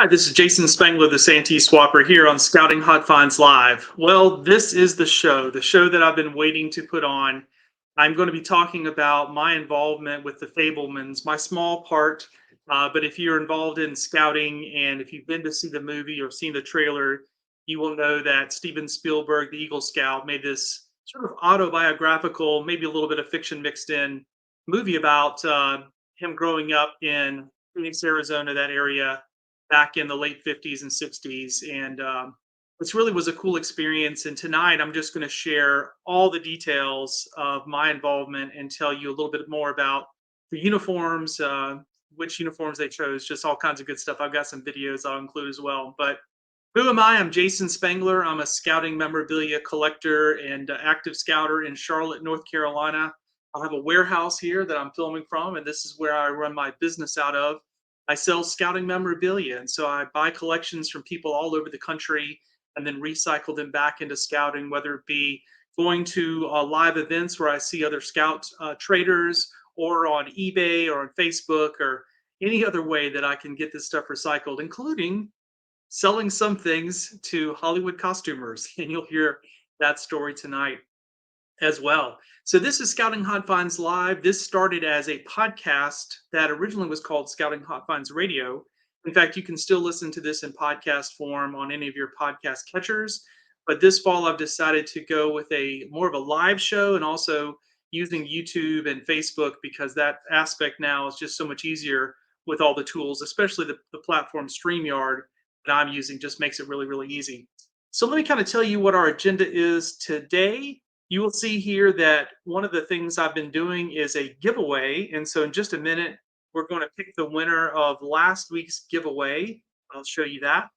Hi, this is Jason Spengler, the SanteeSwapper, here on Scouting Hot Finds Live. Well, this is the show that I've been waiting to put on. I'm going to be talking about my involvement with the Fabelmans, my small part. But if you're involved in scouting and if you've been to see the movie or seen the trailer, you will know that Steven Spielberg, the Eagle Scout, made this sort of autobiographical, maybe a little bit of fiction mixed in movie about him growing up in Phoenix, Arizona, that area back in the late 50s and 60s. And it really was a cool experience. And tonight, I'm just going to share all the details of my involvement and tell you a little bit more about the uniforms, which uniforms they chose, just all kinds of good stuff. I've got some videos I'll include as well. But who am I? I'm Jason Spengler. I'm a scouting memorabilia collector and active scouter in Charlotte, North Carolina. I have a warehouse here that I'm filming from, and this is where I run my business out of. I sell scouting memorabilia, and so I buy collections from people all over the country and then recycle them back into scouting, whether it be going to live events where I see other scout traders, or on eBay or on Facebook, or any other way that I can get this stuff recycled, including selling some things to Hollywood costumers. And you'll hear that story tonight as well. So this is Scouting Hot Finds Live. This started as a podcast that originally was called Scouting Hot Finds Radio. In fact, you can still listen to this in podcast form on any of your podcast catchers. But this fall, I've decided to go with a more of a live show, and also using YouTube and Facebook, because that aspect now is just so much easier with all the tools, especially the platform StreamYard that I'm using just makes it really, really easy. So let me kind of tell you what our agenda is today. You will see here that one of the things I've been doing is a giveaway. And so in just a minute, we're going to pick the winner of last week's giveaway. I'll show you that.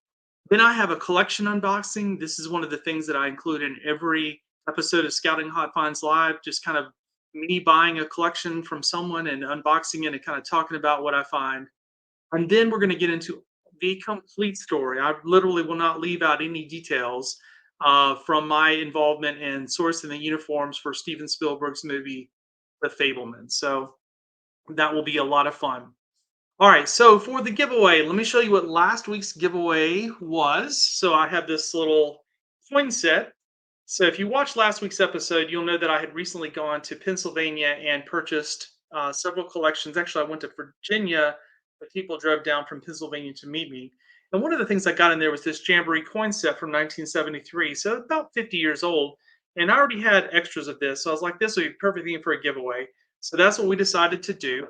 Then I have a collection unboxing. This is one of the things that I include in every episode of Scouting Hot Finds Live, just kind of me buying a collection from someone and unboxing it and kind of talking about what I find. And then we're going to get into the complete story. I literally will not leave out any details from my involvement in sourcing the uniforms for Steven Spielberg's movie, The Fabelmans. So that will be a lot of fun. All right, so for the giveaway, let me show you what last week's giveaway was. So I have this little coin set. So if you watched last week's episode, you'll know that I had recently gone to Pennsylvania and purchased several collections. Actually, I went to Virginia, but people drove down from Pennsylvania to meet me. And one of the things I got in there was this Jamboree coin set from 1973. So about 50 years old. And I already had extras of this. So I was like, this would be perfect thing for a giveaway. So that's what we decided to do.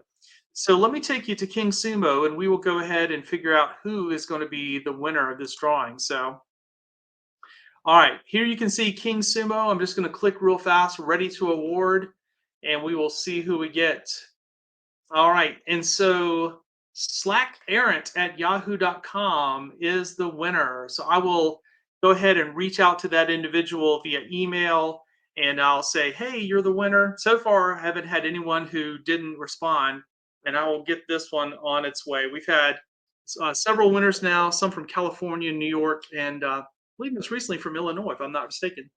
So let me take you to King Sumo, and we will go ahead and figure out who is going to be the winner of this drawing. So, all right, here you can see King Sumo. I'm just going to click real fast, ready to award, and we will see who we get. All right, and so slackerrant@yahoo.com is the winner. So I will go ahead and reach out to that individual via email, and I'll say, hey, you're the winner. So far, I haven't had anyone who didn't respond, and I will get this one on its way. We've had several winners now, some from California, New York, and I believe most recently from Illinois, if I'm not mistaken.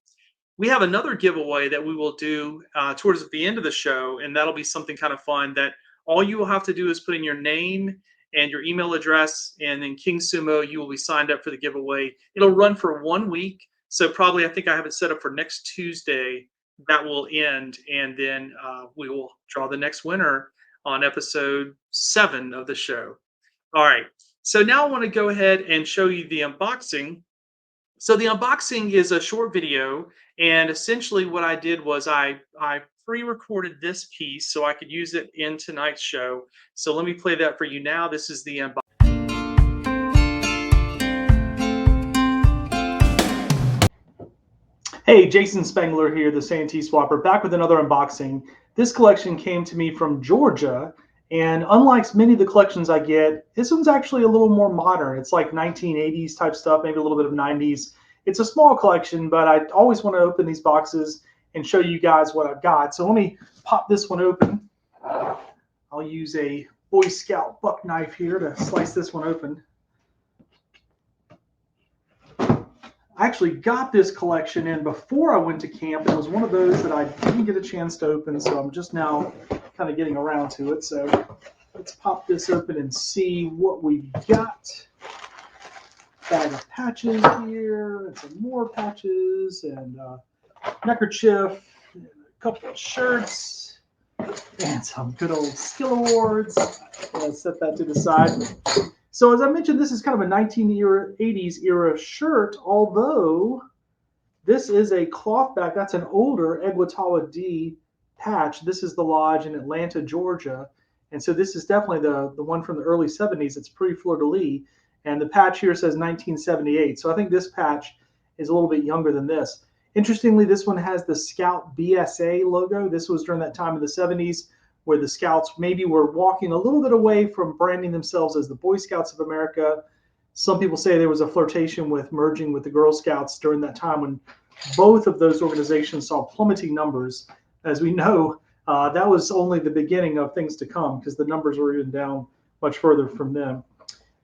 We have another giveaway that we will do towards the end of the show, and that'll be something kind of fun that all you will have to do is put in your name and your email address, and then King Sumo, you will be signed up for the giveaway. It'll run for 1 week. So probably, I think I have it set up for next Tuesday. That will end, and then we will draw the next winner on episode 7 of the show. All right. So now I want to go ahead and show you the unboxing. So the unboxing is a short video, and essentially what I did was I pre-recorded this piece so I could use it in tonight's show. So let me play that for you now. This is the unboxing. Hey, Jason Spengler here, the SanteeSwapper, back with another unboxing. This collection came to me from Georgia, and unlike many of the collections I get, this one's actually a little more modern. It's like 1980s type stuff, maybe a little bit of 90s. It's a small collection, but I always want to open these boxes and show you guys what I've got. So let me pop this one open. I'll use a Boy Scout buck knife here to slice this one open. I actually got this collection in before I went to camp. It was one of those that I didn't get a chance to open, so I'm just now kind of getting around to it. So let's pop this open and see what we've got. bag of patches here, and some more patches, and neckerchief, and a couple of shirts, and some good old skill awards. I'll set that to the side. So as I mentioned, this is kind of a 1980s era shirt, although this is a cloth back. That's an older Egwatawa D patch. This is the lodge in Atlanta, Georgia. And so this is definitely the one from the early 70s. It's pre-fleur-de-lis. And the patch here says 1978. So I think this patch is a little bit younger than this. Interestingly, this one has the Scout BSA logo. This was during that time in the 70s where the Scouts maybe were walking a little bit away from branding themselves as the Boy Scouts of America. Some people say there was a flirtation with merging with the Girl Scouts during that time when both of those organizations saw plummeting numbers. As we know, that was only the beginning of things to come because the numbers were even down much further from them.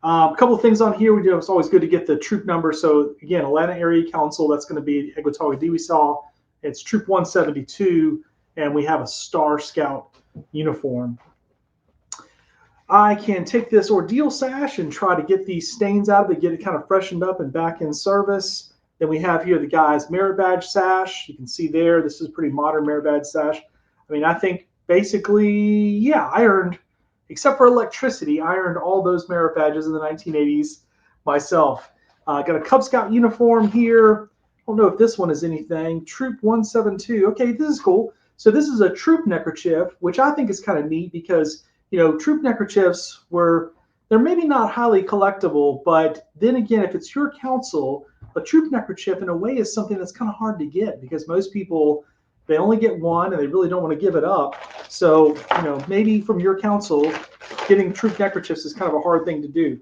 A couple of things on here. We do. It's always good to get the troop number. So again, Atlanta Area Council. That's going to be Egwatawa D. We saw it's Troop 172, and we have a Star Scout uniform. I can take this ordeal sash and try to get these stains out of it, get it kind of freshened up and back in service. Then we have here the guy's merit badge sash. You can see there, this is a pretty modern merit badge sash. I mean, I think basically, yeah, I earned, except for electricity, I earned all those merit badges in the 1980s myself. Got a Cub Scout uniform here. I don't know if this one is anything. Troop 172. Okay, this is cool. So this is a troop neckerchief, which I think is kind of neat because, you know, troop neckerchiefs they're maybe not highly collectible, but then again, if it's your council, a troop neckerchief in a way is something that's kind of hard to get because most people, they only get one and they really don't want to give it up. So, you know, maybe from your council, getting troop neckerchiefs is kind of a hard thing to do.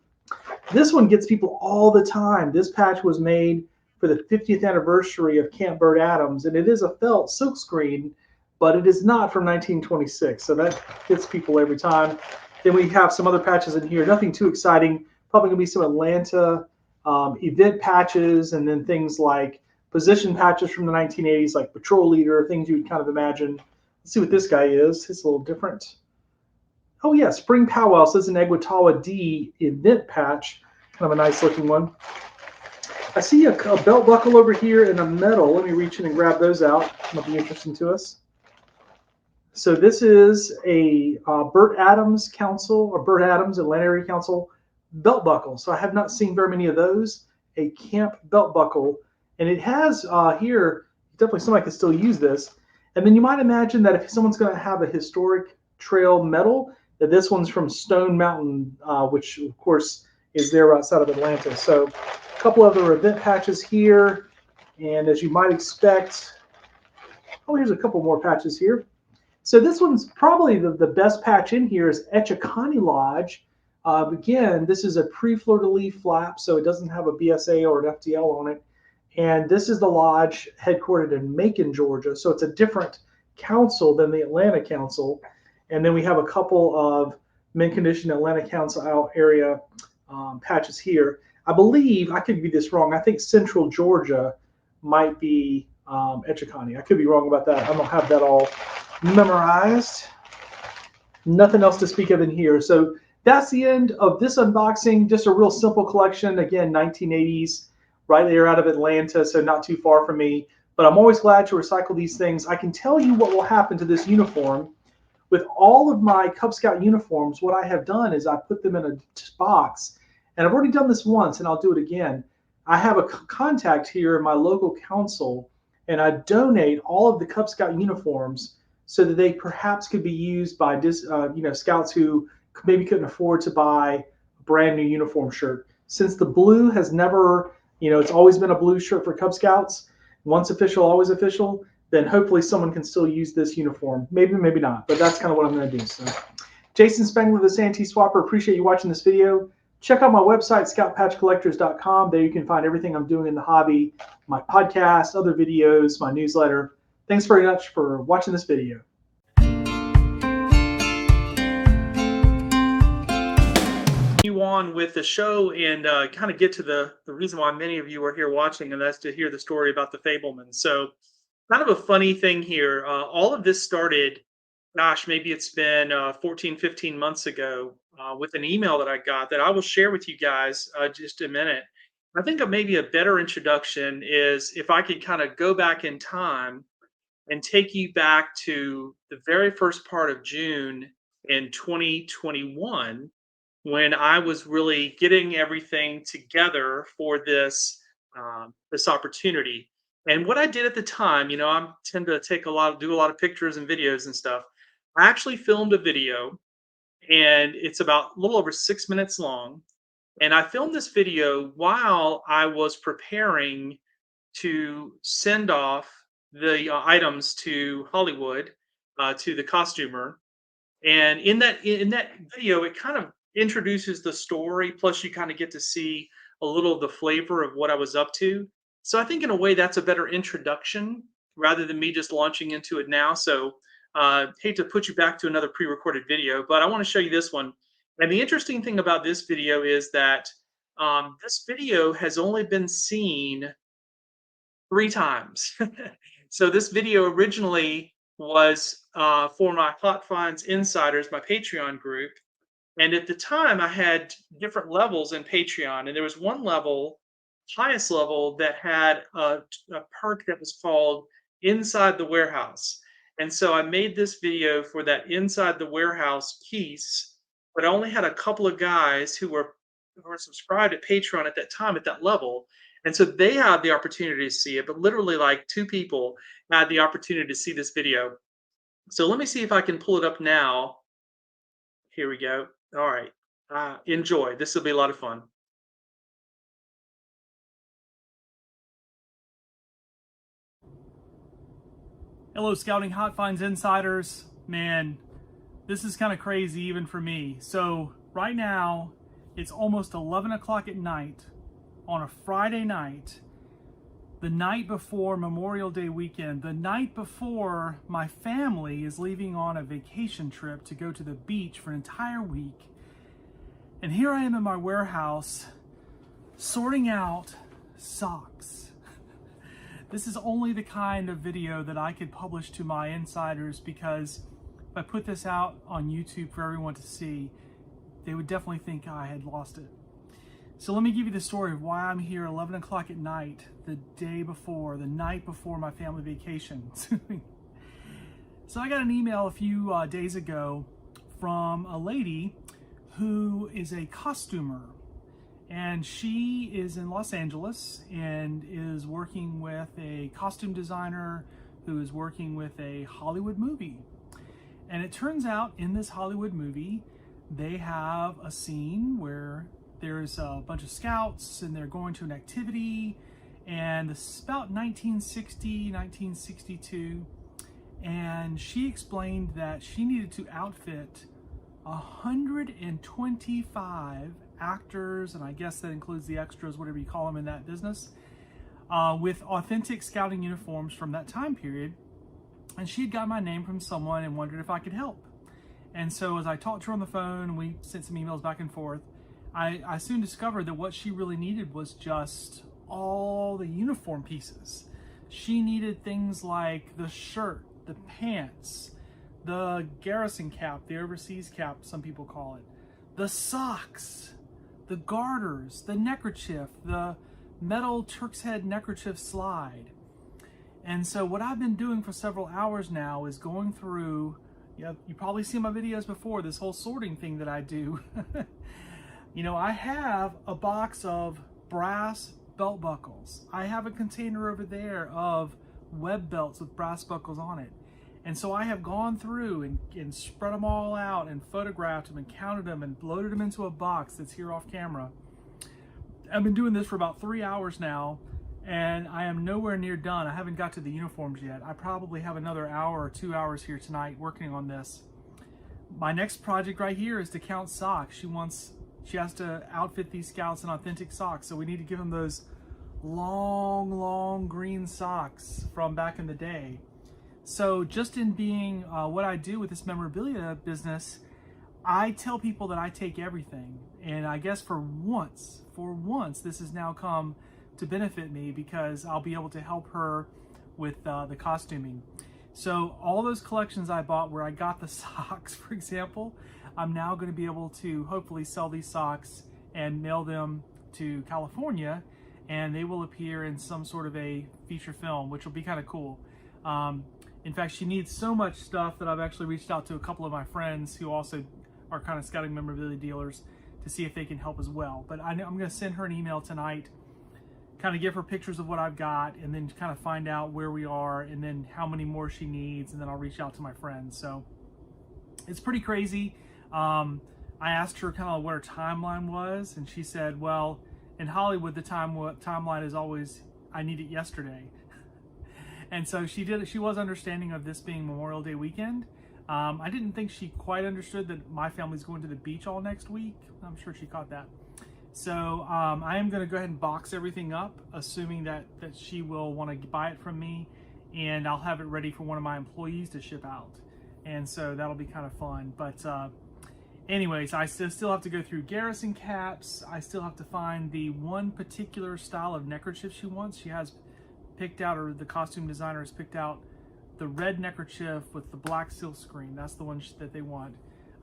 This one gets people all the time. This patch was made for the 50th anniversary of Camp Bird Adams, and it is a felt silkscreen, but it is not from 1926. So that gets people every time. Then we have some other patches in here. Nothing too exciting. Probably going to be some Atlanta event patches, and then things like position patches from the 1980s, like patrol leader, things you would kind of imagine. Let's see what this guy is. It's a little different. Oh yeah, Spring Powwow. So this is an Egwatawa D event patch. Kind of a nice looking one. I see a belt buckle over here and a medal. Let me reach in and grab those out. Might be interesting to us. So this is a Burt Adams Council, or Burt Adams Atlanta Area Council belt buckle. So I have not seen very many of those. A camp belt buckle, and it has here, definitely somebody can still use this. And then you might imagine that if someone's going to have a historic trail medal, that this one's from Stone Mountain, which of course is there outside of Atlanta. So a couple other event patches here, and as you might expect, oh, here's a couple more patches here. So this one's probably the best patch in here is Etchacani Lodge. Again, this is a pre-fleur-de-lis flap, so it doesn't have a BSA or an FDL on it. And this is the lodge headquartered in Macon, Georgia. So it's a different council than the Atlanta Council. And then we have a couple of mint condition Atlanta Council area patches here. I believe, I could be this wrong, I think Central Georgia might be Etchacani. I could be wrong about that. I don't have that all memorized. Nothing else to speak of in here. So that's the end of this unboxing. Just a real simple collection. Again, 1980s, right there out of Atlanta, so not too far from me. But I'm always glad to recycle these things. I can tell you what will happen to this uniform. With all of my Cub Scout uniforms, what I have done is I put them in a box. And I've already done this once, and I'll do it again. I have a contact here in my local council, and I donate all of the Cub Scout uniforms so that they perhaps could be used by scouts who maybe couldn't afford to buy a brand new uniform shirt. Since the blue has never, it's always been a blue shirt for Cub Scouts, once official, always official, then hopefully someone can still use this uniform. Maybe, maybe not, but that's kind of what I'm going to do. So, Jason Spangler, the SanteeSwapper, appreciate you watching this video. Check out my website, scoutpatchcollectors.com. There you can find everything I'm doing in the hobby, my podcast, other videos, my newsletter. Thanks very much for watching this video. You on with the show and kind of get to the reason why many of you are here watching, and that's to hear the story about the Fabelmans. So kind of a funny thing here. All of this started, gosh, maybe it's been 14, 15 months ago with an email that I got that I will share with you guys just a minute. I think maybe a better introduction is if I could kind of go back in time and take you back to the very first part of June in 2021 when I was really getting everything together for this opportunity. And what I did at the time, I tend to do a lot of pictures and videos and stuff. I actually filmed a video, and it's about a little over 6 minutes long. And I filmed this video while I was preparing to send off the items to Hollywood, to the costumer. And in that video, it kind of introduces the story. Plus, you kind of get to see a little of the flavor of what I was up to. So I think in a way that's a better introduction rather than me just launching into it now. So hate to put you back to another pre-recorded video, but I want to show you this one. And the interesting thing about this video is that this video has only been seen 3 times. So this video originally was for my Hot Finds Insiders, my Patreon group. And at the time, I had different levels in Patreon. And there was one level, highest level, that had a perk that was called Inside the Warehouse. And so I made this video for that Inside the Warehouse piece, but I only had a couple of guys who were subscribed to Patreon at that time at that level. And so they had the opportunity to see it, but literally like 2 people had the opportunity to see this video. So let me see if I can pull it up now. Here we go. All right. Enjoy. This will be a lot of fun. Hello, Scouting Hot Finds Insiders. Man, this is kind of crazy even for me. So right now, it's almost 11 o'clock at night on a Friday night, the night before Memorial Day weekend, the night before my family is leaving on a vacation trip to go to the beach for an entire week. And here I am in my warehouse sorting out socks. This is only the kind of video that I could publish to my insiders, because if I put this out on YouTube for everyone to see, they would definitely think I had lost it. So let me give you the story of why I'm here 11 o'clock at night, the night before my family vacation. So I got an email a few days ago from a lady who is a costumer. And she is in Los Angeles and is working with a costume designer who is working with a Hollywood movie. And it turns out in this Hollywood movie, they have a scene where there's a bunch of scouts and they're going to an activity, and it's about 1960, 1962. And she explained that she needed to outfit 125 actors, and I guess that includes the extras, whatever you call them in that business, with authentic scouting uniforms from that time period. And she had got my name from someone and wondered if I could help. And so as I talked to her on the phone and we sent some emails back and forth, I soon discovered that what she really needed was just all the uniform pieces. She needed things like the shirt, the pants, the garrison cap, the overseas cap, some people call it, the socks, the garters, the neckerchief, the metal Turk's head neckerchief slide. And so what I've been doing for several hours now is going through, you probably seen my videos before, this whole sorting thing that I do. I have a box of brass belt buckles. I have a container over there of web belts with brass buckles on it. And so I have gone through and spread them all out and photographed them and counted them and loaded them into a box that's here off camera. I've been doing this for about 3 hours now, and I am nowhere near done. I haven't got to the uniforms yet. I probably have another hour or 2 hours here tonight working on this. My next project right here is to count socks. She has to outfit these scouts in authentic socks, so we need to give them those long green socks from back in the day. So just in being what I do with this memorabilia business, I tell people that I take everything. And I guess for once, this has now come to benefit me, because I'll be able to help her with the costuming. So all those collections I bought where I got the socks, for example, I'm now going to be able to hopefully sell these socks and mail them to California and they will appear in some sort of a feature film, which will be kind of cool. In fact, she needs so much stuff that I've actually reached out to a couple of my friends who also are kind of scouting memorabilia dealers to see if they can help as well. But I'm going to send her an email tonight, kind of give her pictures of what I've got, and then kind of find out where we are and then how many more she needs, and then I'll reach out to my friends. So it's pretty crazy. I asked her kind of what her timeline was, and she said, well, in Hollywood, the timeline is always, I need it yesterday. And so she was understanding of this being Memorial Day weekend. I didn't think she quite understood that my family's going to the beach all next week. I'm sure she caught that. So I am going to go ahead and box everything up, assuming that she will want to buy it from me, and I'll have it ready for one of my employees to ship out. And so that'll be kind of fun. But anyways, I still have to go through garrison caps. I still have to find the one particular style of neckerchief she wants. She has picked out, or the costume designer has picked out, the red neckerchief with the black silk screen. That's the one that they want.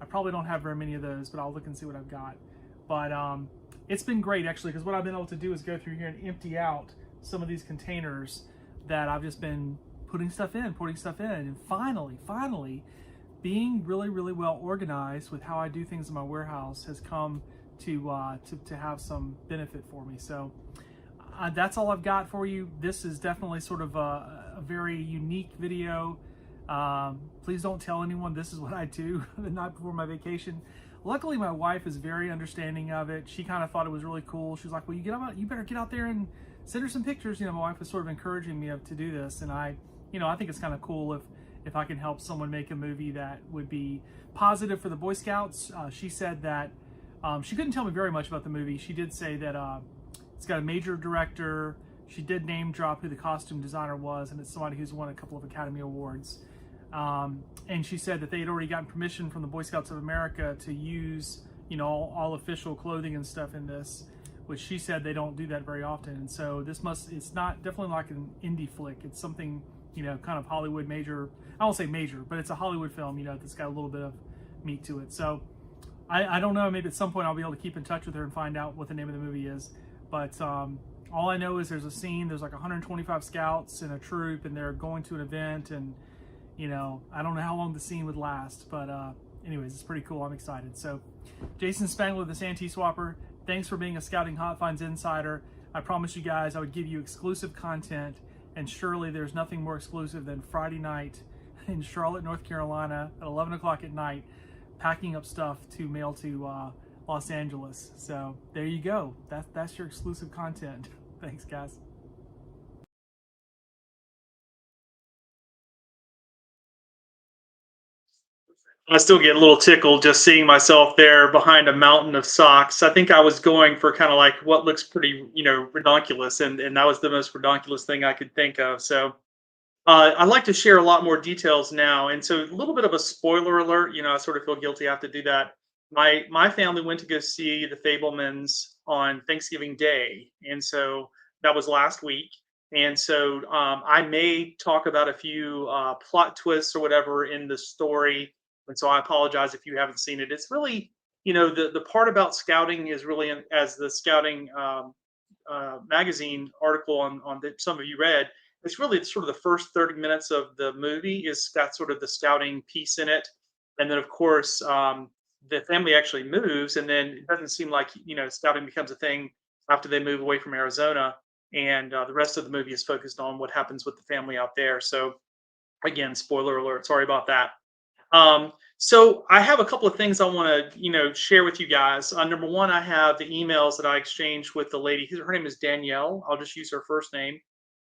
I probably don't have very many of those, but I'll look and see what I've got. But it's been great, actually, because what I've been able to do is go through here and empty out some of these containers that I've just been putting stuff in, and finally, being really, really well organized with how I do things in my warehouse has come to have some benefit for me. So that's all I've got for you. This is definitely sort of a very unique video. Please don't tell anyone this is what I do the night before my vacation. Luckily, my wife is very understanding of it. She kind of thought it was really cool. She's like, well, you better get out there and send her some pictures. You know, my wife is sort of encouraging me to do this. And I think it's kind of cool if I can help someone make a movie that would be positive for the Boy Scouts. She said that she couldn't tell me very much about the movie. She did say that it's got a major director. She did name drop who the costume designer was, and it's somebody who's won a couple of Academy Awards. And she said that they had already gotten permission from the Boy Scouts of America to use, all official clothing and stuff in this, which she said they don't do that very often. And so it's not definitely like an indie flick. It's something, kind of Hollywood major. I won't say major, but it's a Hollywood film, that's got a little bit of meat to it. So I don't know, maybe at some point I'll be able to keep in touch with her and find out what the name of the movie is. But all I know is there's a scene, there's like 125 scouts in a troop, and they're going to an event, and I don't know how long the scene would last, but anyways, it's pretty cool. I'm excited. So Jason Spangler, the SanteeSwapper, thanks for being a Scouting Hot Finds Insider. I promised you guys I would give you exclusive content, and surely there's nothing more exclusive than Friday night in Charlotte, North Carolina at 11 o'clock at night, packing up stuff to mail to Los Angeles. So there you go. That's your exclusive content. Thanks, guys. I still get a little tickled just seeing myself there behind a mountain of socks. I think I was going for kind of like what looks pretty, redonkulous, and that was the most redonkulous thing I could think of. So I'd like to share a lot more details now. And so a little bit of a spoiler alert, I sort of feel guilty I have to do that. My family went to go see the Fabelmans on Thanksgiving Day. And so that was last week. And so I may talk about a few plot twists or whatever in the story. And so I apologize if you haven't seen it. It's really, the part about scouting is really, as the scouting magazine article on that some of you read, it's really sort of the first 30 minutes of the movie is got sort of the scouting piece in it. And then, of course, the family actually moves, and then it doesn't seem like, scouting becomes a thing after they move away from Arizona. And the rest of the movie is focused on what happens with the family out there. So again, spoiler alert, sorry about that. So I have a couple of things I want to, share with you guys. Number one, I have the emails that I exchanged with the lady. Her name is Danielle. I'll just use her first name.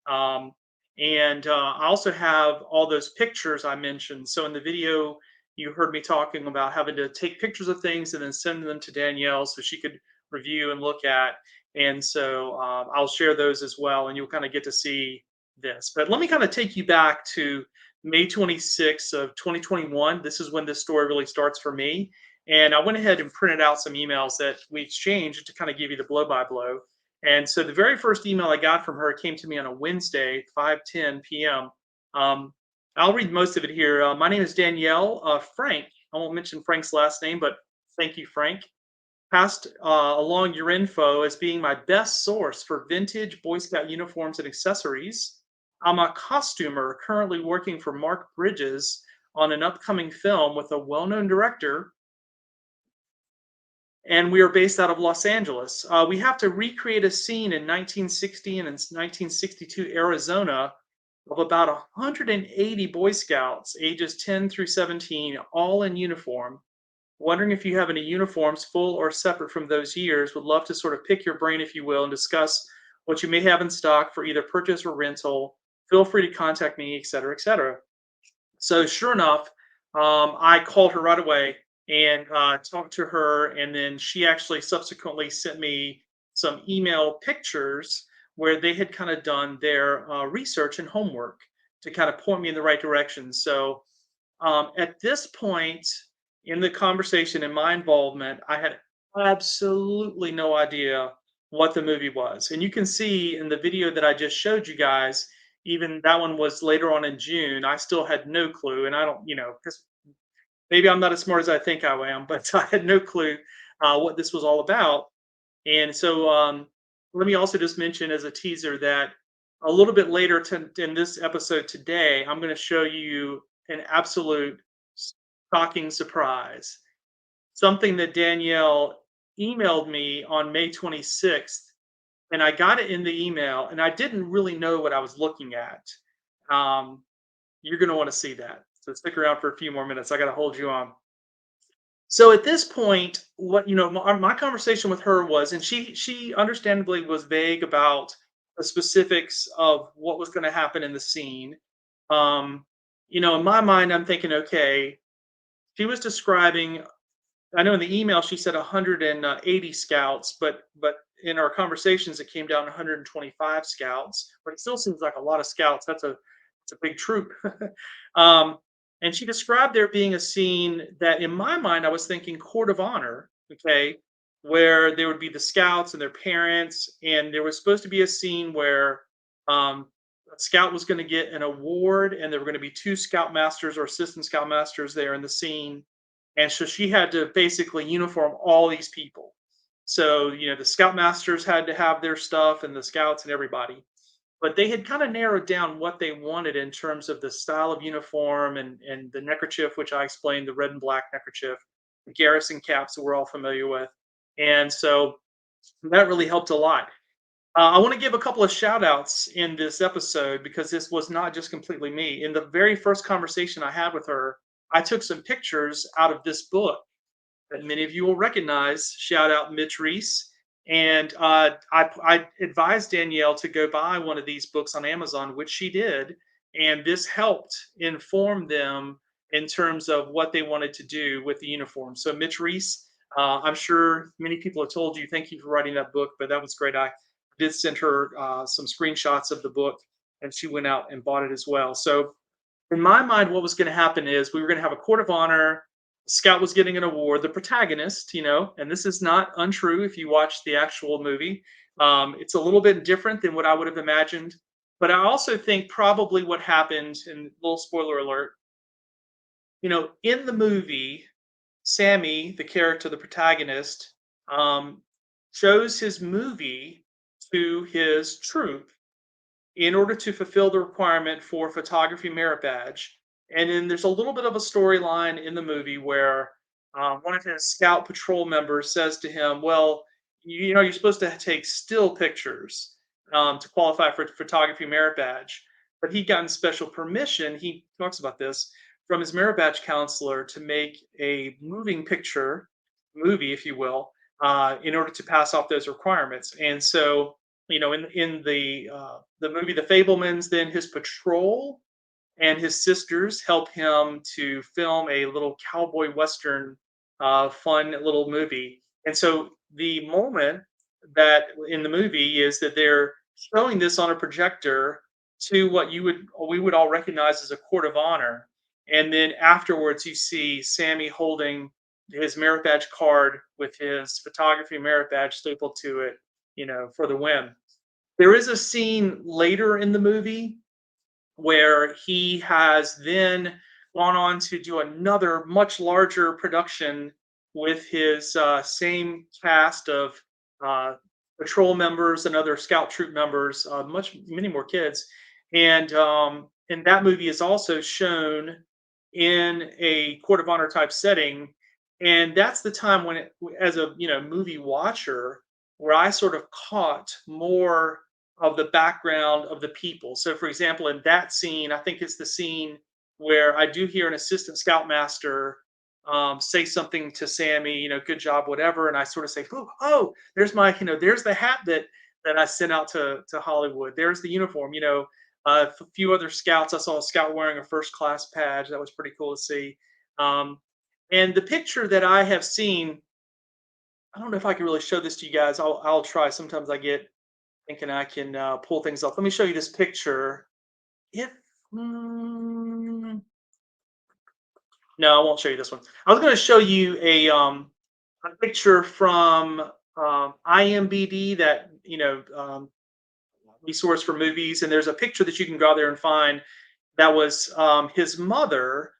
And I also have all those pictures I mentioned. So in the video, you heard me talking about having to take pictures of things and then send them to Danielle so she could review and look at. And so I'll share those as well, and you'll kind of get to see this. But let me kind of take you back to May 26th of 2021. This is when this story really starts for me. And I went ahead and printed out some emails that we exchanged to kind of give you the blow-by-blow. And so the very first email I got from her came to me on a Wednesday, 5:10 p.m. I'll read most of it here. My name is Danielle. Frank, I won't mention Frank's last name, but thank you, Frank. passed along your info as being my best source for vintage Boy Scout uniforms and accessories. I'm a costumer currently working for Mark Bridges on an upcoming film with a well known director, and we are based out of Los Angeles. We have to recreate a scene in 1960 and in 1962 Arizona of about 180 Boy Scouts ages 10 through 17, all in uniform. Wondering if you have any uniforms, full or separate from those years. Would love to sort of pick your brain, if you will, and discuss what you may have in stock for either purchase or rental. Feel free to contact me, et cetera, et cetera. So sure enough, I called her right away and talked to her, and then she actually subsequently sent me some email pictures where they had kind of done their research and homework to kind of point me in the right direction. So at this point in the conversation and my involvement, I had absolutely no idea what the movie was. And you can see in the video that I just showed you guys, even that one was later on in June. I still had no clue. And I don't, because maybe I'm not as smart as I think I am, but I had no clue what this was all about. And so let me also just mention as a teaser that a little bit later in this episode today, I'm going to show you an absolute shocking surprise. Something that Danielle emailed me on May 26th, and I got it in the email, and I didn't really know what I was looking at. Um, you're going to want to see that. So stick around for a few more minutes. I got to hold you on. So at this point, what my conversation with her was, and she understandably was vague about the specifics of what was going to happen in the scene. Um, in my mind, I'm thinking, okay, she was describing. I know in the email she said 180 scouts, but in our conversations it came down to 125 scouts. But it still seems like a lot of scouts. It's a big troop. um, and she described there being a scene that, in my mind, I was thinking court of honor. Okay, where there would be the scouts and their parents, and there was supposed to be a scene where a scout was going to get an award, and there were going to be two scoutmasters or assistant scoutmasters there in the scene, and so she had to basically uniform all these people. So, the scoutmasters had to have their stuff and the scouts and everybody. But they had kind of narrowed down what they wanted in terms of the style of uniform and the neckerchief, which I explained, the red and black neckerchief, the garrison caps that we're all familiar with. And so that really helped a lot. I want to give a couple of shout outs in this episode because this was not just completely me. In the very first conversation I had with her, I took some pictures out of this book that many of you will recognize. Shout out Mitch Reese. And I advised Danielle to go buy one of these books on Amazon, which she did. And this helped inform them in terms of what they wanted to do with the uniform. So, Mitch Reese, I'm sure many people have told you, thank you for writing that book, but that was great. I did send her some screenshots of the book, and she went out and bought it as well. So, in my mind, what was going to happen is we were going to have a court of honor. Scout was getting an award. The protagonist, and this is not untrue if you watch the actual movie. It's a little bit different than what I would have imagined. But I also think probably what happened, and a little spoiler alert, in the movie, Sammy, the character, the protagonist, shows his movie to his troop in order to fulfill the requirement for photography merit badge. And then there's a little bit of a storyline in the movie where one of his scout patrol members says to him, "Well, you're supposed to take still pictures to qualify for photography merit badge." But he'd gotten special permission. He talks about this from his merit badge counselor to make a moving picture movie, if you will, in order to pass off those requirements. And so, in the movie The Fabelmans, then his patrol and his sisters help him to film a little cowboy western, fun little movie. And so the moment that in the movie is that they're showing this on a projector to what we would all recognize as a court of honor. And then afterwards, you see Sammy holding his merit badge card with his photography merit badge stapled to it, for the win. There is a scene later in the movie where he has then gone on to do another much larger production with his same cast of uh, patrol members and other scout troop members, many more kids. And that movie is also shown in a court of honor type setting. And that's the time when as a movie watcher, where I sort of caught more of the background of the people. So, for example, in that scene, I think it's the scene where I do hear an assistant scoutmaster say something to Sammy, good job, whatever, and I sort of say, oh, there's my, there's the hat that I sent out to Hollywood. There's the uniform. A few other scouts. I saw a scout wearing a first class badge. That was pretty cool to see. Um, and the picture that I have seen, I don't know if I can really show this to you guys. I'll try. Sometimes I get thinking I can pull things off. Let me show you this picture. If mm, No, I won't show you this one. I was going to show you a picture from IMBD, that resource for movies, and there's a picture that you can go out there and find that was his mother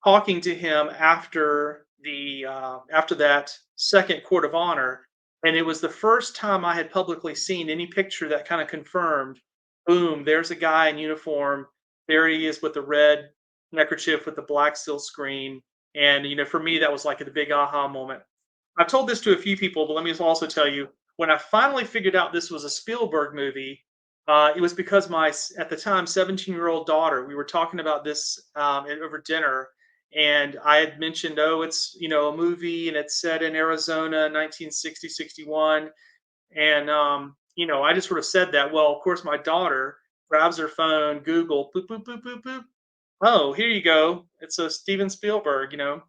talking to him after that second court of honor, and it was the first time I had publicly seen any picture that kind of confirmed, boom, there's a guy in uniform, there he is with the red neckerchief with the black silk screen, and for me that was like a big aha moment. I've told this to a few people, but let me also tell you, when I finally figured out this was a Spielberg movie, it was because my, at the time, 17-year-old daughter, we were talking about this over dinner, and I had mentioned, oh, it's, a movie and it's set in Arizona, 1960, 61. And, I just sort of said that. Well, of course, my daughter grabs her phone, Google, boop, boop, boop, boop, boop. Oh, here you go. It's a Steven Spielberg. I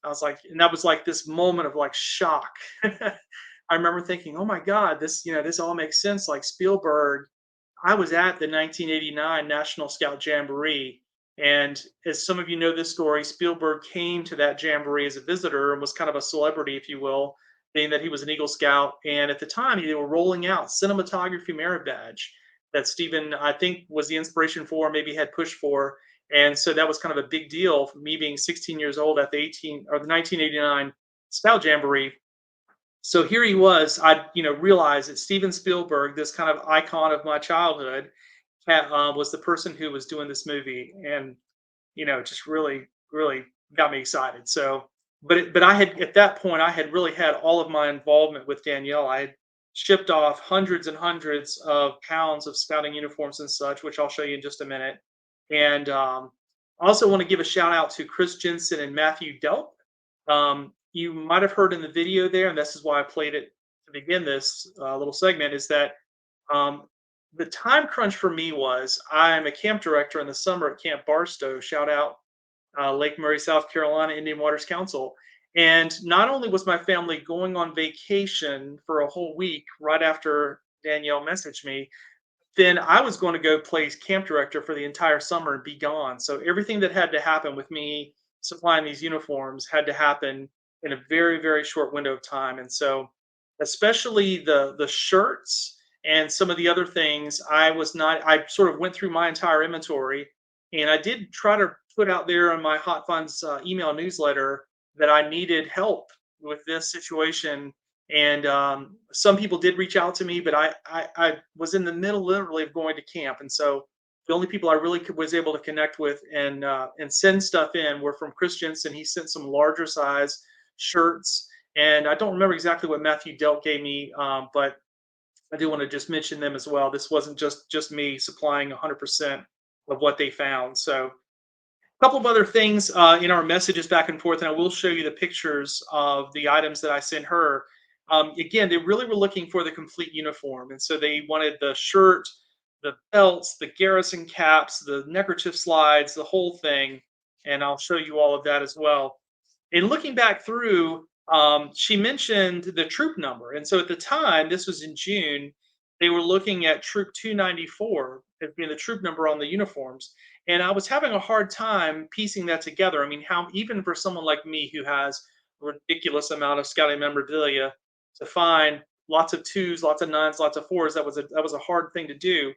was like, and that was like this moment of like shock. I remember thinking, oh my God, this all makes sense. Like Spielberg, I was at the 1989 National Scout Jamboree. And as some of you know this story, Spielberg came to that jamboree as a visitor and was kind of a celebrity, if you will, being that he was an Eagle Scout. And at the time, they were rolling out cinematography merit badge that Stephen, I think, was the inspiration for, maybe had pushed for. And so that was kind of a big deal for me being 16 years old at the 1989 Scout Jamboree. So here he was. I realized that Steven Spielberg, this kind of icon of my childhood, was the person who was doing this movie, and just really, really got me excited. So, but I had, at that point, I had really had all of my involvement with Danielle. I had shipped off hundreds and hundreds of pounds of scouting uniforms and such, which I'll show you in just a minute. And I also want to give a shout out to Chris Jensen and Matthew Delp. You might have heard in the video there, and this is why I played it to begin this little segment, is that um, the time crunch for me was, I'm a camp director in the summer at Camp Barstow. Shout out Lake Murray, South Carolina, Indian Waters Council. And not only was my family going on vacation for a whole week right after Danielle messaged me, then I was going to go play camp director for the entire summer and be gone. So everything that had to happen with me supplying these uniforms had to happen in a very, very short window of time. And so, especially the shirts and some of the other things, I sort of went through my entire inventory, and I did try to put out there on my Hot Funds email newsletter that I needed help with this situation. And some people did reach out to me, but I was in the middle, literally, of going to camp, and so the only people I really was able to connect with and send stuff in were from Chris Jensen. He sent some larger size shirts, and I don't remember exactly what Matthew Delk gave me, but I do want to just mention them as well. This wasn't just me supplying 100% of what they found. So a couple of other things in our messages back and forth, and I will show you the pictures of the items that I sent her. Again, they really were looking for the complete uniform, and so they wanted the shirt, the belts, the garrison caps, the neckerchief slides, the whole thing, and I'll show you all of that as well. In looking back through, she mentioned the troop number, and so at the time, this was in June, they were looking at Troop 294 as being the troop number on the uniforms. And I was having a hard time piecing that together. I mean, how, even for someone like me who has a ridiculous amount of scouting memorabilia, to find lots of twos, lots of nines, lots of fours, that was a hard thing to do.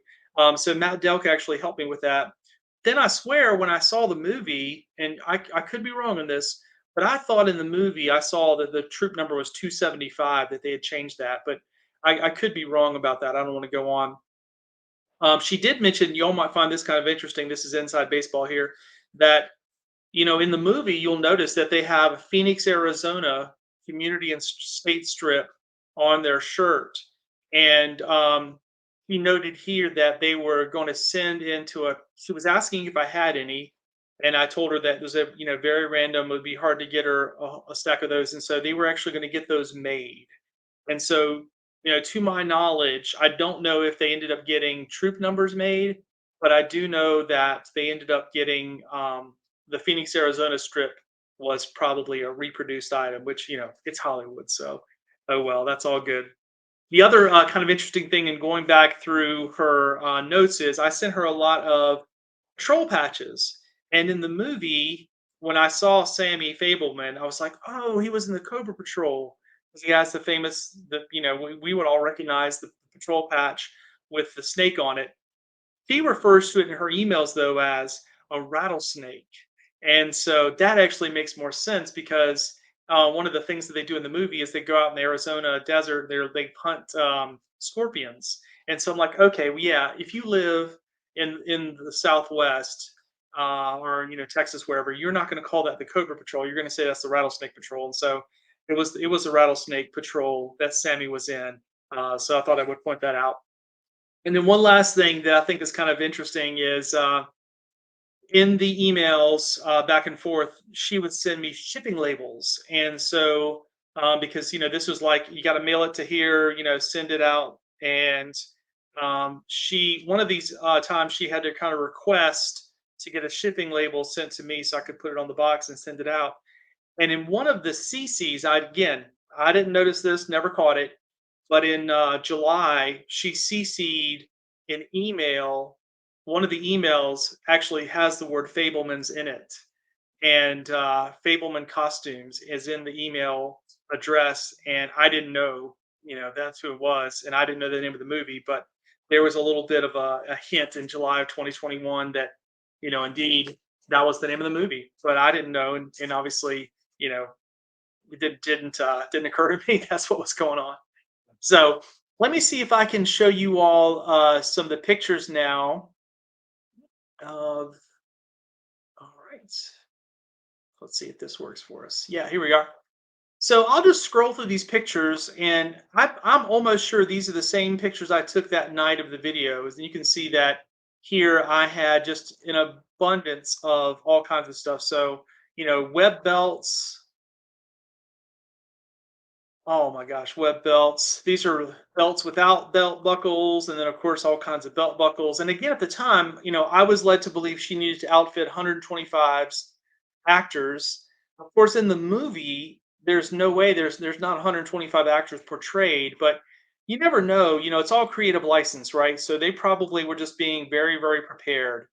So Matt Delk actually helped me with that. Then I swear, when I saw the movie, and I could be wrong on this, But I thought in the movie I saw that the troop number was 275, that they had changed that, but I could be wrong about that. I don't want to go on. She did mention, you all might find this kind of interesting. This is inside baseball here. That in the movie, you'll notice that they have Phoenix, Arizona community and state strip on their shirt. And he noted here that they were going to send into she was asking if I had any. And I told her that it was very random. It would be hard to get her a stack of those. And so they were actually going to get those made. And so, to my knowledge, I don't know if they ended up getting troop numbers made, but I do know that they ended up getting the Phoenix, Arizona strip was probably a reproduced item, which, it's Hollywood. So, oh well, that's all good. The other kind of interesting thing in going back through her notes is I sent her a lot of troll patches. And in the movie, when I saw Sammy Fabelman, I was like, oh, he was in the Cobra Patrol. Because he has the famous, we would all recognize the patrol patch with the snake on it. She refers to it in her emails, though, as a rattlesnake. And so that actually makes more sense because one of the things that they do in the movie is they go out in the Arizona desert, they hunt scorpions. And so I'm like, okay, well, yeah, if you live in the Southwest or Texas, wherever, you're not going to call that the Cobra Patrol. You're going to say that's the Rattlesnake Patrol. And so it was the Rattlesnake Patrol that Sammy was in. So I thought I would point that out. And then one last thing that I think is kind of interesting is in the emails back and forth, she would send me shipping labels. And so because this was like you got to mail it to here, send it out. And she one of these times she had to kind of request to get a shipping label sent to me so I could put it on the box and send it out. And in one of the CCs, I didn't notice this, never caught it, but in July, she CC'd an email. One of the emails actually has the word Fabelmans in it. And Fabelman Costumes is in the email address. And I didn't know, that's who it was. And I didn't know the name of the movie, but there was a little bit of a hint in July of 2021 that, indeed, that was the name of the movie. But I didn't know. And obviously, it didn't occur to me that's what was going on. So let me see if I can show you all some of the pictures now of. All right, let's see if this works for us. Yeah, here we are. So I'll just scroll through these pictures, and I'm almost sure these are the same pictures I took that night of the videos. And you can see that here I had just an abundance of all kinds of stuff. So web belts. Oh my gosh, web belts. These are belts without belt buckles, and then of course all kinds of belt buckles. And again, at the time, I was led to believe she needed to outfit 125's actors. Of course, in the movie, there's no way there's not 125 actors portrayed, but you never know. It's all creative license, right? So they probably were just being very, very prepared.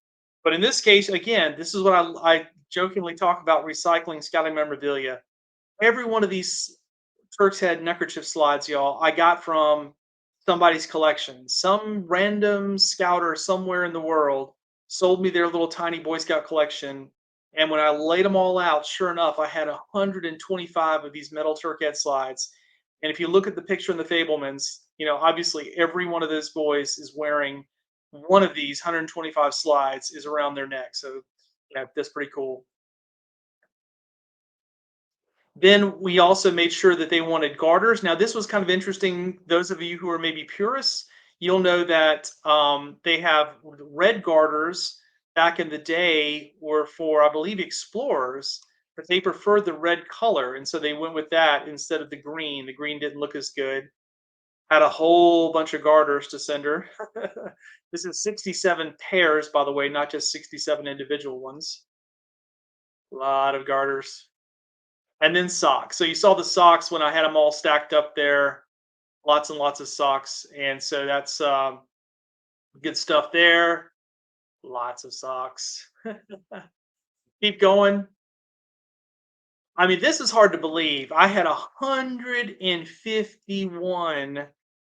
But in this case, again, this is what I jokingly talk about recycling scouting memorabilia. Every one of these Turk's Head neckerchief slides, y'all, I got from somebody's collection. Some random scouter somewhere in the world sold me their little tiny Boy Scout collection. And when I laid them all out, sure enough, I had 125 of these metal Turk Head slides. And if you look at the picture in the Fablemans, obviously every one of those boys is wearing one of these 125 slides is around their neck. So, that's pretty cool. Then we also made sure that they wanted garters. Now, this was kind of interesting. Those of you who are maybe purists, you'll know that they have red garters back in the day were for, I believe, explorers, but they preferred the red color. And so they went with that instead of the green. The green didn't look as good. Had a whole bunch of garters to send her. This is 67 pairs, by the way, not just 67 individual ones. A lot of garters. And then socks. So you saw the socks when I had them all stacked up there. Lots and lots of socks. And so that's good stuff there. Lots of socks. Keep going. I mean, this is hard to believe. I had 151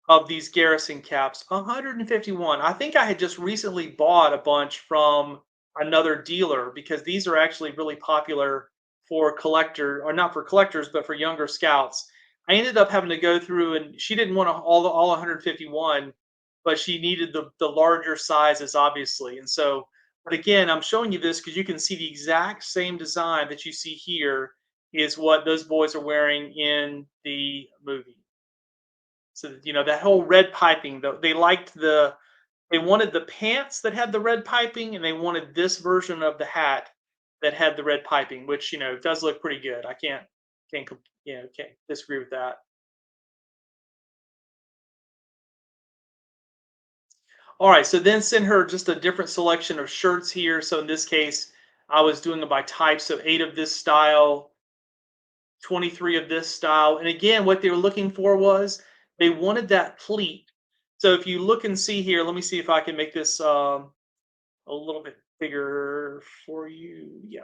of these Garrison caps. 151. I think I had just recently bought a bunch from another dealer because these are actually really popular for collector, or not for collectors, but for younger scouts. I ended up having to go through, and she didn't want all 151, but she needed the larger sizes, obviously. And so, but again, I'm showing you this because you can see the exact same design that you see here is what those boys are wearing in the movie. So that whole red piping, they liked they wanted the pants that had the red piping, and they wanted this version of the hat that had the red piping, which does look pretty good. I can't disagree with that. All right, so then send her just a different selection of shirts here. So in this case, I was doing it by type. So 8 of this style, 23 of this style. And again, what they were looking for was they wanted that pleat. So if you look and see here, let me see if I can make this a little bit bigger for you. Yeah.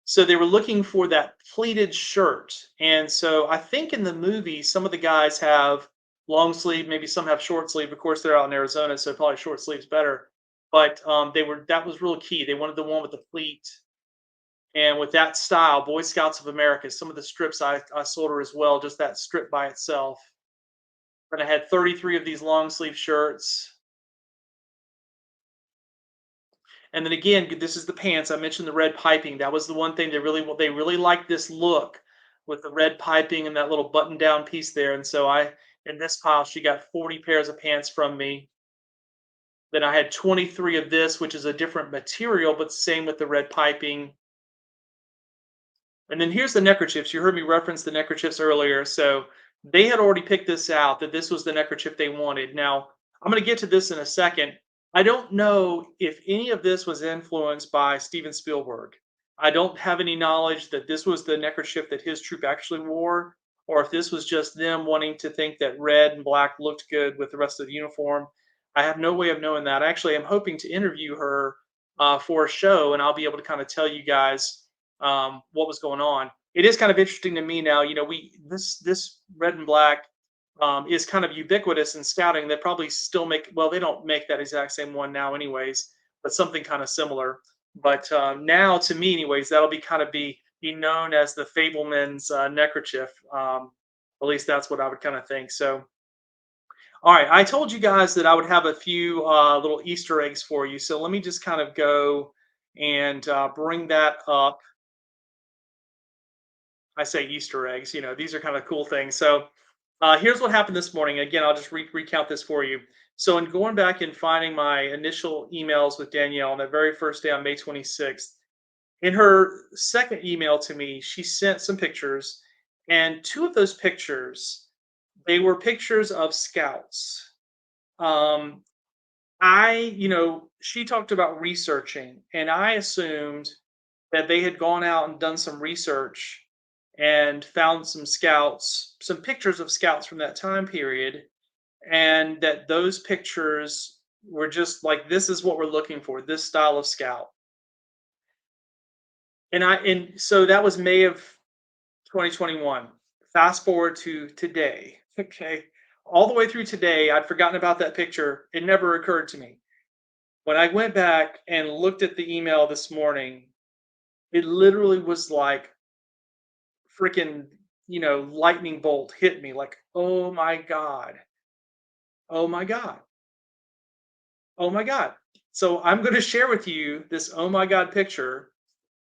So they were looking for that pleated shirt. And so I think in the movie, some of the guys have long sleeve, maybe some have short sleeve. Of course, they're out in Arizona, so probably short sleeves better. But that was real key. They wanted the one with the pleat. And with that style, Boy Scouts of America, some of the strips I sold her as well, just that strip by itself. And I had 33 of these long sleeve shirts. And then again, this is the pants. I mentioned the red piping. That was the one thing they really liked this look with the red piping and that little button down piece there. And so in this pile, she got 40 pairs of pants from me. Then I had 23 of this, which is a different material, but same with the red piping. And then here's the neckerchiefs. You heard me reference the neckerchiefs earlier. So they had already picked this out, that this was the neckerchief they wanted. Now, I'm going to get to this in a second. I don't know if any of this was influenced by Steven Spielberg. I don't have any knowledge that this was the neckerchief that his troop actually wore, or if this was just them wanting to think that red and black looked good with the rest of the uniform. I have no way of knowing that. Actually, I'm hoping to interview her for a show, and I'll be able to kind of tell you guys what was going on. It is kind of interesting to me now. This red and black is kind of ubiquitous in scouting. They probably still they don't make that exact same one now, anyways, but something kind of similar. But now, to me, anyways, that'll be known as the Fabelmans neckerchief. At least that's what I would kind of think. So, all right, I told you guys that I would have a few little Easter eggs for you. So let me just kind of go and bring that up. I say Easter eggs, these are kind of cool things. So here's what happened this morning. Again, I'll just recount this for you. So in going back and finding my initial emails with Danielle on that very first day on May 26th, in her second email to me, she sent some pictures, and 2 of those pictures, they were pictures of scouts. She talked about researching, and I assumed that they had gone out and done some research and found some pictures of scouts from that time period, and that those pictures were just like, this is what we're looking for, this style of scout. And so that was May of 2021. Fast forward to today. Okay. All the way through today, I'd forgotten about that picture. It never occurred to me. When I went back and looked at the email this morning, it literally was like freaking, lightning bolt hit me, like, oh my God. Oh my God. Oh my God. So I'm going to share with you this oh my God picture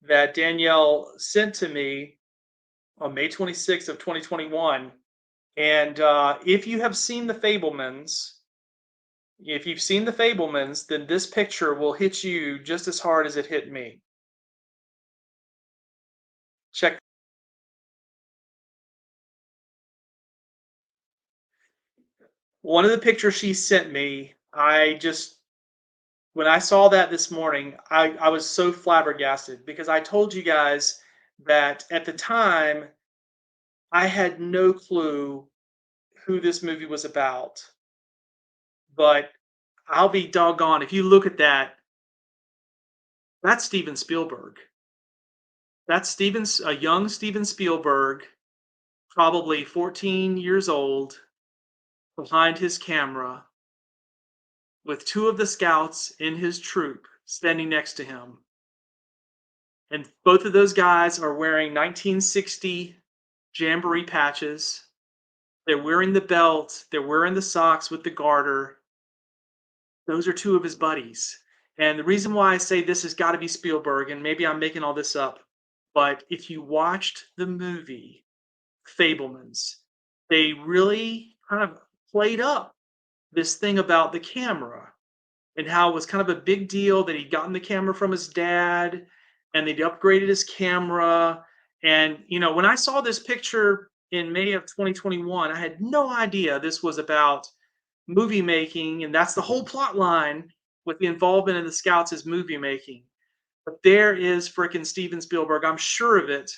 that Danielle sent to me on May 26th of 2021. And if you have seen the Fabelmans, if you've seen the Fabelmans, then this picture will hit you just as hard as it hit me. Check. One of the pictures she sent me, when I saw that this morning, I was so flabbergasted, because I told you guys that at the time, I had no clue who this movie was about. But I'll be doggone, if you look at that, that's Steven Spielberg. That's a young Steven Spielberg, probably 14 years old, behind his camera, with 2 of the scouts in his troop standing next to him. And both of those guys are wearing 1960 Jamboree patches. They're wearing the belt. They're wearing the socks with the garter. Those are two of his buddies. And the reason why I say this has got to be Spielberg, and maybe I'm making all this up, but if you watched the movie Fabelmans, they really kind of played up this thing about the camera and how it was kind of a big deal that he'd gotten the camera from his dad and they'd upgraded his camera. And, when I saw this picture in May of 2021, I had no idea this was about movie making. And that's the whole plot line with the involvement of the scouts is movie making. But there is frickin' Steven Spielberg. I'm sure of it.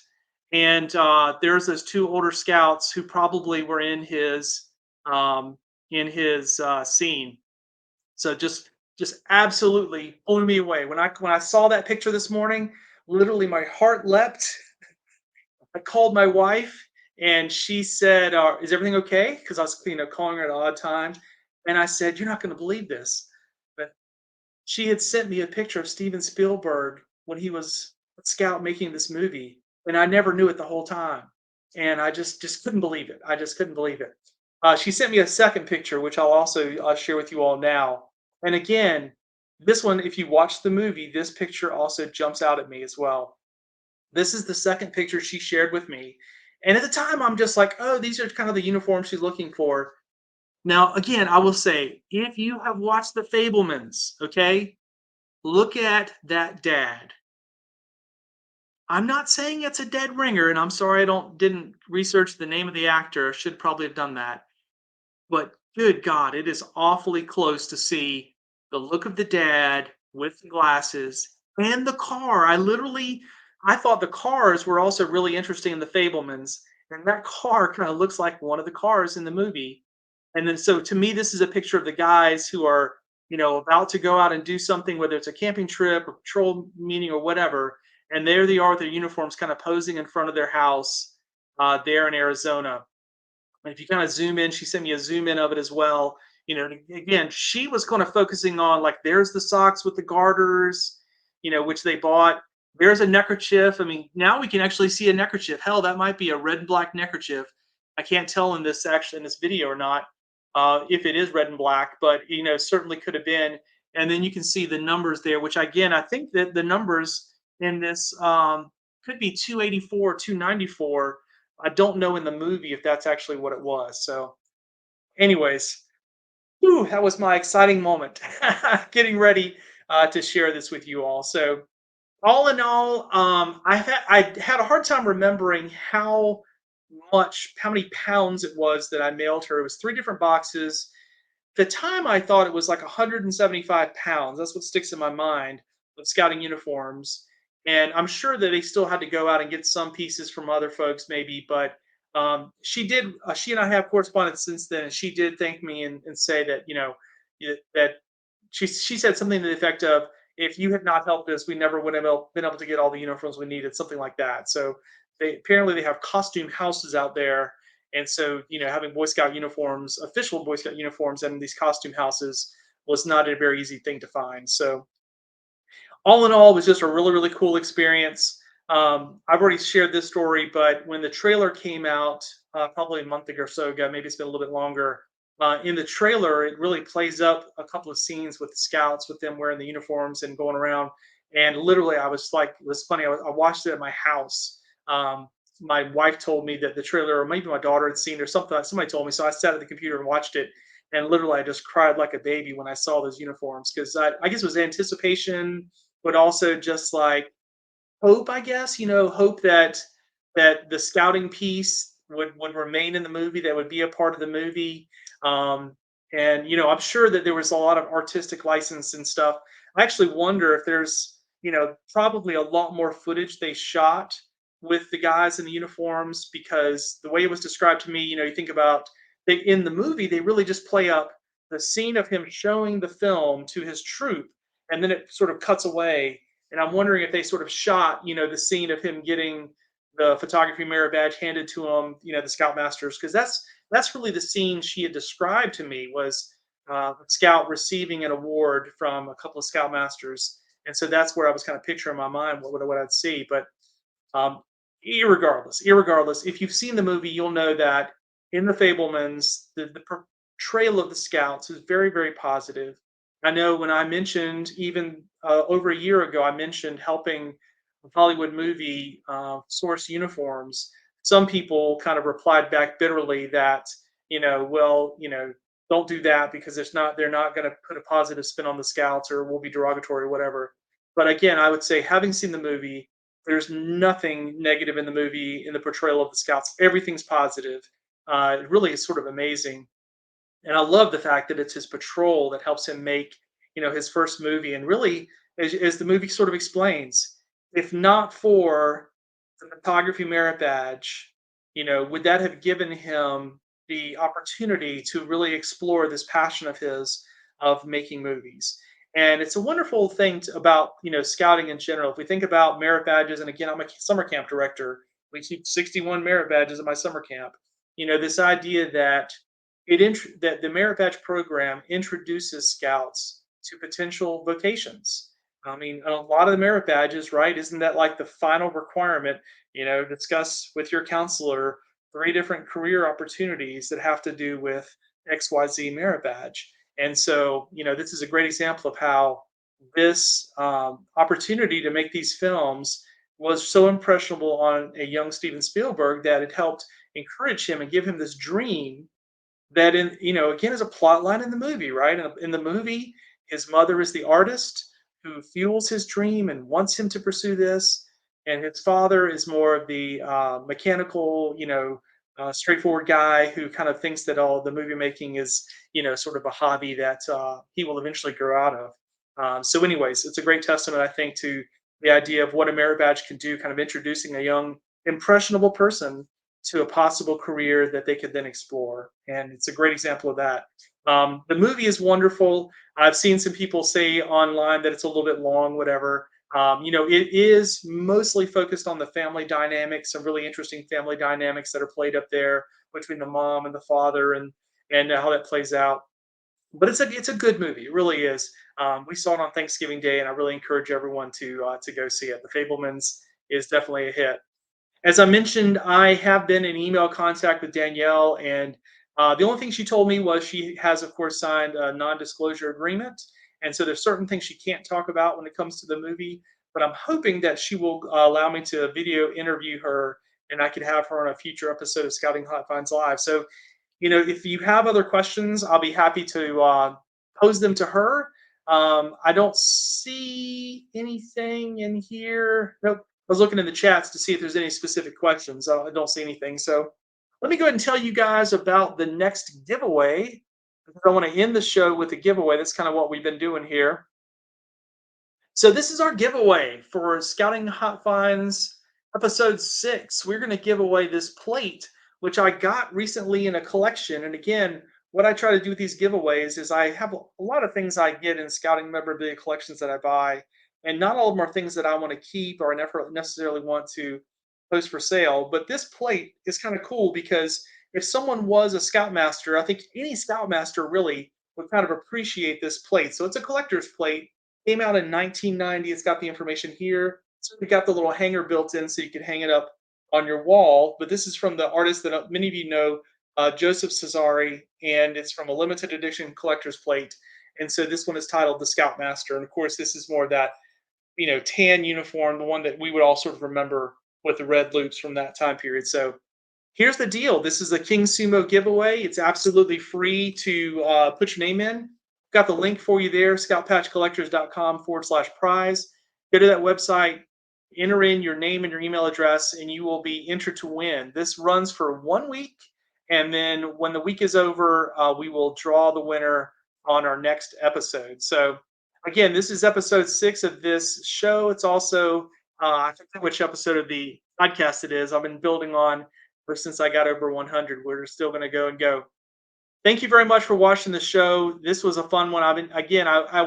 And there's those two older scouts who probably were in his scene. So just absolutely blew me away when I saw that picture this morning. Literally, my heart leapt. I called my wife, and she said, "Is everything okay?" Because I was, calling her at an odd time, and I said, "You're not going to believe this," but she had sent me a picture of Steven Spielberg when he was a scout making this movie, and I never knew it the whole time, and I just couldn't believe it. I just couldn't believe it. She sent me a second picture, which I'll also share with you all now. And again, this one, if you watch the movie, this picture also jumps out at me as well. This is the second picture she shared with me. And at the time, I'm just like, oh, these are kind of the uniforms she's looking for. Now, again, I will say, if you have watched the Fabelmans, okay, look at that dad. I'm not saying it's a dead ringer, and I'm sorry didn't research the name of the actor. I should probably have done that. But good God, it is awfully close to see the look of the dad with the glasses and the car. I thought the cars were also really interesting in the Fablemans, and that car kind of looks like one of the cars in the movie. And then, so to me, this is a picture of the guys who are, about to go out and do something, whether it's a camping trip or patrol meeting or whatever. And there they are with their uniforms, kind of posing in front of their house there in Arizona. And if you kind of zoom in, she sent me a zoom in of it as well. Again, she was kind of focusing on like, there's the socks with the garters, which they bought. There's a neckerchief. I mean, now we can actually see a neckerchief. Hell, that might be a red and black neckerchief. I can't tell in this video or not if it is red and black, but certainly could have been. And then you can see the numbers there, which again, I think that the numbers in this could be 284, 294. I don't know in the movie if that's actually what it was. So, anyways, that was my exciting moment, getting ready to share this with you all. So, all in all, I had a hard time remembering how many pounds it was that I mailed her. It was 3 different boxes. At the time, I thought it was like 175 pounds. That's what sticks in my mind of scouting uniforms. And I'm sure that they still had to go out and get some pieces from other folks, maybe. But she did. She and I have corresponded since then, and she did thank me and say that that she said something to the effect of, "If you had not helped us, we never would have been able to get all the uniforms we needed," something like that. So they have costume houses out there, and so having Boy Scout uniforms, official Boy Scout uniforms, and these costume houses was not a very easy thing to find. So all in all, it was just a really, really cool experience. I've already shared this story, but when the trailer came out, probably a month or so ago, maybe it's been a little bit longer. In the trailer, it really plays up a couple of scenes with the scouts, with them wearing the uniforms and going around. And literally, I was like, it was funny. I watched it at my house. My wife told me that the trailer, or maybe my daughter had seen it or something. Somebody told me, so I sat at the computer and watched it. And literally, I just cried like a baby when I saw those uniforms, because I guess it was anticipation, but also just like hope, I guess, hope that the scouting piece would remain in the movie, that would be a part of the movie. And I'm sure that there was a lot of artistic license and stuff. I actually wonder if there's probably a lot more footage they shot with the guys in the uniforms, because the way it was described to me, you think about, in the movie they really just play up the scene of him showing the film to his troop, and then it sort of cuts away. And I'm wondering if they sort of shot, the scene of him getting the photography merit badge handed to him, the Scoutmasters, because that's really the scene she had described to me, was a scout receiving an award from a couple of Scoutmasters. And so that's where I was kind of picturing in my mind what I'd see. But um, irregardless, if you've seen the movie, you'll know that in the Fablemans, the portrayal of the Scouts is very, very positive. I know when I mentioned, even over a year ago, I mentioned helping a Hollywood movie source uniforms. Some people kind of replied back bitterly that, well, don't do that because they're not going to put a positive spin on the Scouts or will be derogatory or whatever. But again, I would say, having seen the movie, there's nothing negative in the movie in the portrayal of the Scouts. Everything's positive. It really is sort of amazing, and I love the fact that it's his patrol that helps him make his first movie. And really, as the movie sort of explains, if not for the photography merit badge, would that have given him the opportunity to really explore this passion of his of making movies? And it's a wonderful thing about scouting in general. If we think about merit badges, and again, I'm a summer camp director. We keep 61 merit badges at my summer camp. This idea that that the merit badge program introduces scouts to potential vocations. I mean, a lot of the merit badges, right? Isn't that like the final requirement? Discuss with your counselor 3 different career opportunities that have to do with XYZ merit badge. And so, this is a great example of how this opportunity to make these films was so impressionable on a young Steven Spielberg that it helped encourage him and give him this dream that, again, is a plot line in the movie, right? In the movie, his mother is the artist who fuels his dream and wants him to pursue this, and his father is more of the mechanical, straightforward guy who kind of thinks that all the movie making is, sort of a hobby that he will eventually grow out of. So, anyways, it's a great testament, I think, to the idea of what a merit badge can do, kind of introducing a young, impressionable person to a possible career that they could then explore. And it's a great example of that. The movie is wonderful. I've seen some people say online that it's a little bit long, whatever. It is mostly focused on the family dynamics, some really interesting family dynamics that are played up there between the mom and the father, and how that plays out. But it's a good movie. It really is. We saw it on Thanksgiving Day, and I really encourage everyone to go see it. The Fabelmans is definitely a hit. As I mentioned, I have been in email contact with Danielle, and the only thing she told me was she has, of course, signed a non-disclosure agreement, and so there's certain things she can't talk about when it comes to the movie. But I'm hoping that she will allow me to video interview her, and I could have her on a future episode of Scouting Hot Finds Live. So, if you have other questions, I'll be happy to pose them to her. I don't see anything in here. Nope. I was looking in the chats to see if there's any specific questions. I don't see anything. So let me go ahead and tell you guys about the next giveaway. I want to end the show with a giveaway. That's kind of what we've been doing here. So this is our giveaway for Scouting Hot Finds episode 6. We're going to give away this plate, which I got recently in a collection. And again, what I try to do with these giveaways is I have a lot of things I get in scouting memorabilia collections that I buy, and not all of them are things that I want to keep or never necessarily want to post for sale. But this plate is kind of cool because if someone was a Scoutmaster, I think any Scoutmaster really would kind of appreciate this plate. So it's a collector's plate. Came out in 1990. It's got the information here. So we got the little hanger built in so you can hang it up on your wall. But this is from the artist that many of you know, Joseph Cesare, and it's from a limited edition collector's plate. And so this one is titled The Scoutmaster. And of course, this is more that, tan uniform, the one that we would all sort of remember with the red loops from that time period. So here's the deal. This is a King Sumo giveaway. It's absolutely free to put your name in. Got the link for you there, scoutpatchcollectors.com/prize. Go to that website, enter in your name and your email address, and you will be entered to win. This runs for 1 week, and then when the week is over, we will draw the winner on our next episode. So again, this is episode 6 of this show. It's also, I forget which episode of the podcast it is. I've been building on ever since I got over 100. We're still going to go and go. Thank you very much for watching the show. This was a fun one. I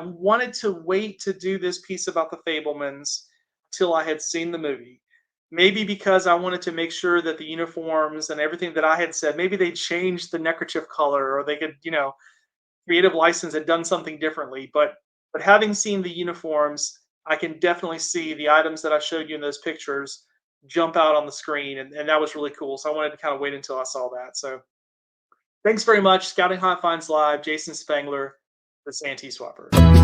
wanted to wait to do this piece about the Fabelmans until I had seen the movie. Maybe because I wanted to make sure that the uniforms and everything that I had said, maybe they changed the neckerchief color, or they could, creative license had done something differently. But having seen the uniforms, I can definitely see the items that I showed you in those pictures jump out on the screen, and that was really cool. So I wanted to kind of wait until I saw that. So thanks very much. Scouting Hot Finds Live, Jason Spangler, the SanteeSwapper.